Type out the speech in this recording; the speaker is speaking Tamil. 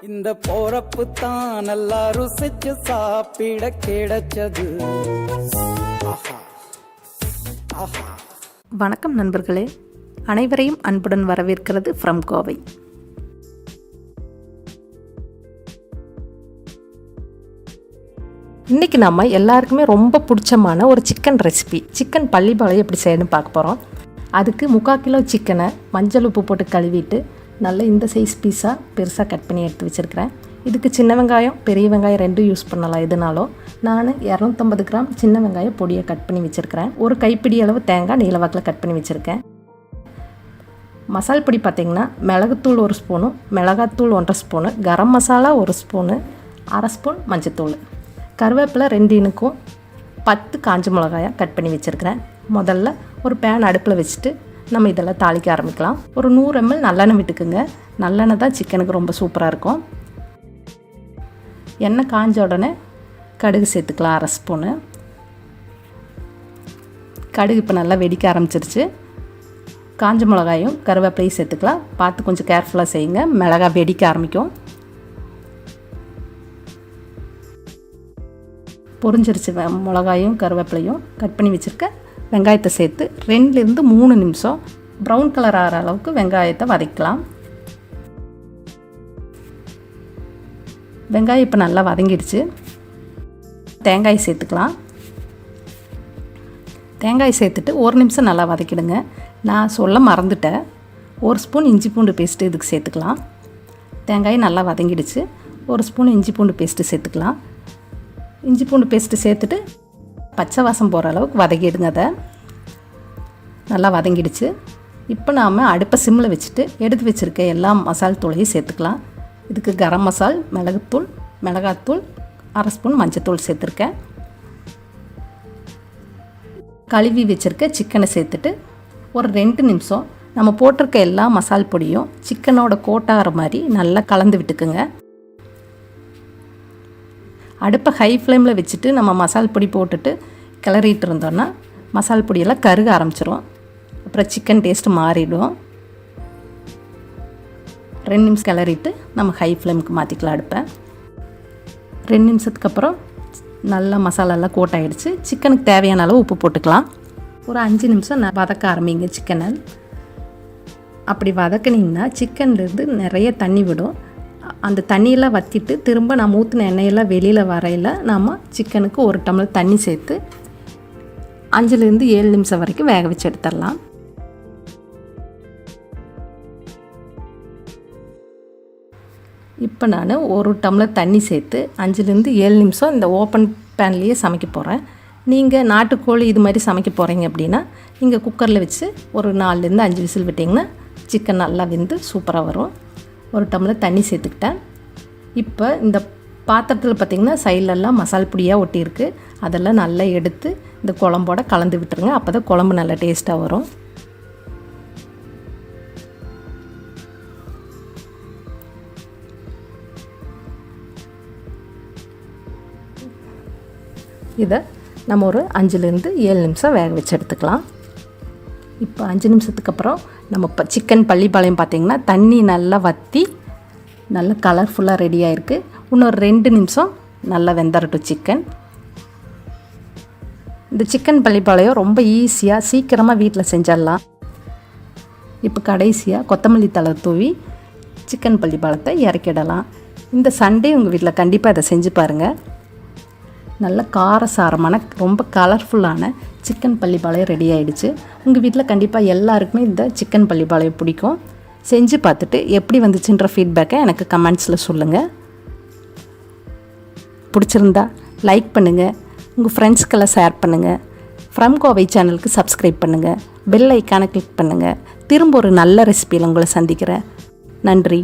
இந்த போறப்பு தான் நல்லா ருசிச்சு சாப்பிட கிடைச்சது. வணக்கம் நண்பர்களே, அனைவரையும் அன்புடன் வரவேற்கிறது ஃப்ரம் கோவை. இன்றைக்கி நம்ம எல்லாருக்குமே ரொம்ப பிடிச்சமான ஒரு சிக்கன் ரெசிபி, சிக்கன் பள்ளிப்பாளையம் எப்படி செய்யணும்னு பார்க்க போகிறோம். அதுக்கு 3/4 கிலோ சிக்கனை மஞ்சள் உப்பு போட்டு கழுவிட்டு நல்ல இந்த சைஸ் பீஸாக பெருசாக கட் பண்ணி எடுத்து வச்சுருக்கிறேன். இதுக்கு சின்ன வெங்காயம் பெரிய வெங்காயம் ரெண்டும் யூஸ் பண்ணலாம். எதுனாலும் நான் 250 கிராம் சின்ன வெங்காயம் பொடியை கட் பண்ணி வச்சுருக்கிறேன். ஒரு கைப்பிடி அளவு தேங்காய் நீளவாக்கில் கட் பண்ணி வச்சுருக்கேன். மசால் பொடி பார்த்திங்கன்னா மிளகுத்தூள் 1 ஸ்பூனு, மிளகாத்தூள் 1/2 spoon, garam masala 1 spoon, 1/2 spoon மஞ்சத்தூள், கருவேப்பிலை 2 இனுக்கும், 10 காஞ்ச மிளகாயாக கட் பண்ணி வச்சுருக்கிறேன். முதல்ல ஒரு பேன் அடுப்பில் வச்சுட்டு நம்ம இதெல்லாம் தாளிக்க ஆரம்பிக்கலாம். ஒரு 100 ml நல்லெண்ணெய் விட்டுக்குங்க. நல்லெண்ணெய் தான் சிக்கனுக்கு ரொம்ப சூப்பராக இருக்கும். எண்ணெய் காஞ்ச உடனே கடுகு சேர்த்துக்கலாம் 1/2 ஸ்பூனு. கடுகு இப்போ நல்லா வெடிக்க ஆரம்பிச்சிருச்சு. காஞ்ச மிளகாயும் கருவேப்பிலையும் சேர்த்துக்கலாம். பார்த்து கொஞ்சம் கேர்ஃபுல்லாக செய்யுங்க, மிளகாய் வெடிக்க ஆரம்பிக்கும். பொரிஞ்சிருச்சு மிளகாயும் கருவேப்பிலையும். கட் பண்ணி வச்சுருக்க வெங்காயத்தை சேர்த்து 2லேருந்து 3 நிமிஷம் ப்ரௌன் கலர் ஆகிற அளவுக்கு வெங்காயத்தை வதக்கலாம். வெங்காயம் இப்போ நல்லா வதங்கிடுச்சு. தேங்காய் சேர்த்துக்கலாம். தேங்காய் சேர்த்துட்டு 1 நிமிஷம் நல்லா வதக்கிடுங்க. நான் சொல்ல மறந்துட்டேன், 1 ஸ்பூன் இஞ்சி பூண்டு பேஸ்ட்டு இதுக்கு சேர்த்துக்கலாம். தேங்காய் நல்லா வதங்கிடுச்சு. 1 ஸ்பூன் இஞ்சி பூண்டு பேஸ்ட்டு சேர்த்துக்கலாம். இஞ்சி பூண்டு பேஸ்ட்டு சேர்த்துட்டு பச்சை வாசம் போகிற அளவுக்கு வதக்கிடுங்க. அதை நல்லா வதங்கிடுச்சு. இப்போ நாம் அடுப்பை சிம்மில் வச்சுட்டு எடுத்து வச்சுருக்க எல்லா மசால் தூளையும் சேர்த்துக்கலாம். இதுக்கு கரம் மசால், மிளகுத்தூள், மிளகாத்தூள், 1/2 ஸ்பூன் மஞ்சத்தூள் சேர்த்துருக்கேன். கழுவி வச்சுருக்க சிக்கனை சேர்த்துட்டு ஒரு 2 நிமிஷம் நம்ம போட்டிருக்க எல்லா மசால் பொடியும் சிக்கனோட கோட்டாகிற மாதிரி நல்லா கலந்து விட்டுக்குங்க. அடுப்பை ஹை ஃப்ளேமில் வச்சுட்டு நம்ம மசால் பொடி போட்டுட்டு கிளறிட்டு இருந்தோன்னா மசால் பொடியெல்லாம் கருக ஆரம்பிச்சிரும். அப்புறம் சிக்கன் டேஸ்ட்டு மாறிடும். 2 நிமிஷம் கிளறிட்டு நம்ம ஹை ஃப்ளேமுக்கு மாற்றிக்கலாம் அடுப்பை. 2 நிமிஷத்துக்கு அப்புறம் நல்லா மசாலாலாம் கோட் ஆகிடுச்சு. சிக்கனுக்கு தேவையான அளவு உப்பு போட்டுக்கலாம். ஒரு 5 நிமிஷம் வதக்க ஆரம்பிங்க சிக்கனை. அப்படி வதக்குனிங்கன்னா சிக்கன்லேருந்து நிறைய தண்ணி விடும். அந்த தண்ணியெல்லாம் வற்றிட்டு திரும்ப நம்ம ஊற்றின எண்ணெயெல்லாம் வெளியில் வரையில் நாம் சிக்கனுக்கு 1 டம்ளர் தண்ணி சேர்த்து 5லேருந்து 7 நிமிஷம் வரைக்கும் வேக வச்சு எடுத்துடலாம். இப்போ நான் 1 டம்ளர் தண்ணி சேர்த்து 5லேருந்து 7 நிமிஷம் இந்த ஓப்பன் பேன்லேயே சமைக்க போகிறேன். நீங்கள் நாட்டுக்கோழி இது மாதிரி சமைக்க போகிறீங்க அப்படின்னா நீங்கள் குக்கரில் வச்சு ஒரு 4லேருந்து 5 விசில் விட்டிங்கன்னா சிக்கன் நல்லா வெந்து சூப்பராக வரும். 1 டம்ளர் தண்ணி சேர்த்துக்கிட்டேன். இப்போ இந்த பாத்திரத்தில் பார்த்திங்கன்னா சைட்லெல்லாம் மசால் பொடியாக ஒட்டியிருக்கு. அதெல்லாம் நல்லா எடுத்து இந்த குழம்போட கலந்து விட்டுருங்க. அப்போ தான் குழம்பு நல்லா டேஸ்ட்டாக வரும். இதை நம்ம ஒரு 5லேருந்து 7 நிமிஷம் வேக வச்சு எடுத்துக்கலாம். இப்போ 5 நிமிஷத்துக்கு அப்புறம் நம்ம சிக்கன் பள்ளிப்பாளையம் பார்த்திங்கன்னா தண்ணி நல்லா வற்றி நல்லா கலர்ஃபுல்லாக ரெடியாக இருக்குது. இன்னொரு 2 நிமிஷம் நல்லா வெந்தரட்டும் சிக்கன். இந்த சிக்கன் பள்ளிப்பாளையம் ரொம்ப ஈஸியாக சீக்கிரமாக வீட்டில் செஞ்சிடலாம். இப்போ கடைசியாக கொத்தமல்லி தழை தூவி சிக்கன் பள்ளிப்பாளையத்தை இறக்கிடலாம். இந்த சண்டே உங்கள் வீட்டில் கண்டிப்பாக இதை செஞ்சு பாருங்கள். நல்ல காரசாரமான ரொம்ப கலர்ஃபுல்லான சிக்கன் பள்ளிப்பாளையம் ரெடி ஆகிடுச்சு. உங்கள் வீட்டில் கண்டிப்பாக எல்லாருக்குமே இந்த சிக்கன் பள்ளிப்பாளையம் பிடிக்கும். செஞ்சு பார்த்துட்டு எப்படி வந்துச்சுன்ற ஃபீட்பேக்கை எனக்கு கமெண்ட்ஸில் சொல்லுங்கள். பிடிச்சிருந்தா லைக் பண்ணுங்கள், உங்கள் ஃப்ரெண்ட்ஸ்க்கெல்லாம் ஷேர் பண்ணுங்கள். ஃப்ரம் கோவை சேனலுக்கு சப்ஸ்கிரைப் பண்ணுங்கள், பெல் ஐக்கானை கிளிக் பண்ணுங்கள். திரும்ப ஒரு நல்ல ரெசிபியில் உங்களை சந்திக்கிறேன். நன்றி.